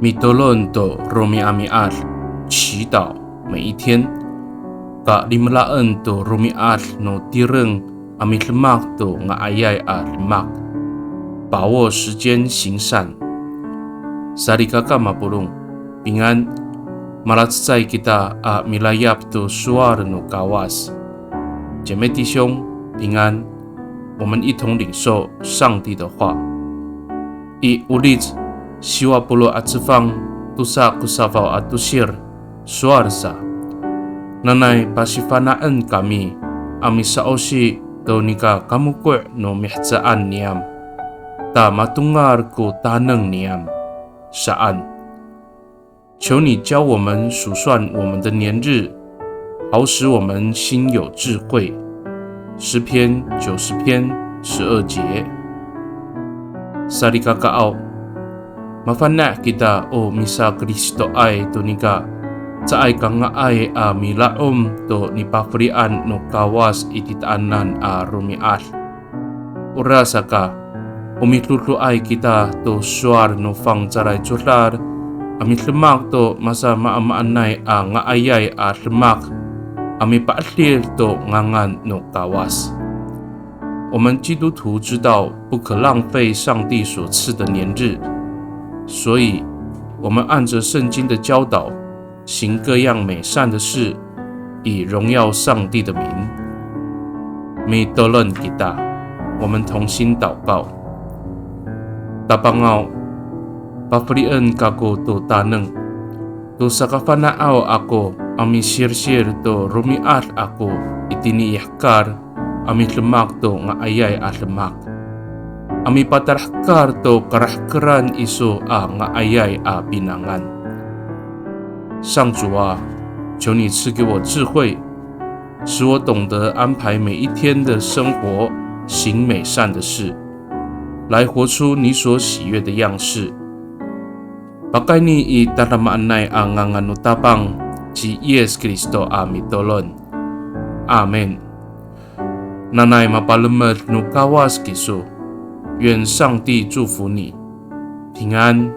米多伦多罗米阿米阿祈祷每一天。Ka limlaan to rumiat no tireng ami lemak to nga ayay lemak。把握时间行善。Sarikaka mapulung平安。Malatsay kita milayap to suar no kawas。姐妹弟兄平安，我们一同领受上帝的话。I ulit siwa pulo atsifang tusa kusavaw atusir suarsa。Nanay pasifanaan kami ami saosi to nika kamukwe no mihtsaan niam. Ta matungar ko taneng niam。saan。求你教我们数算我们的年日，好使我们心有智慧。诗篇90篇12节。Sarikakaaw mafana kita o misa Kristo ay to nika sa ay kang ay milaom to nipafrian no kawas ititaanan rumiat. Urasa ka umitluto ay kita to suar no fang caray chular amit lemak to masa maamaanay nga ayay lemak ami paatlir to ngangan no kawas。我们基督徒知道不可浪费上帝所赐的年日，所以我们按着圣经的教导，行各样美善的事，以荣耀上帝的名。Mitolon kita， 我们同心祷告。Tapangao pafrian kako to taneng to sakafanaaw ako ami sirsir to rumiat ako itiniyahkar ami lemak to nga ayay lemak. Ami patarahkar to karahkaran iso nga ayay binangan。上主啊，求你赐给我智慧，使我懂得安排每一天的生活，行美善的事，来活出你所喜悦的样式。Pakai ni itaramanay ang nganutapang si Yesus Kristo mitolon。阿门。Nanay mapalamat no kawas kiso，愿上帝祝福你，平安。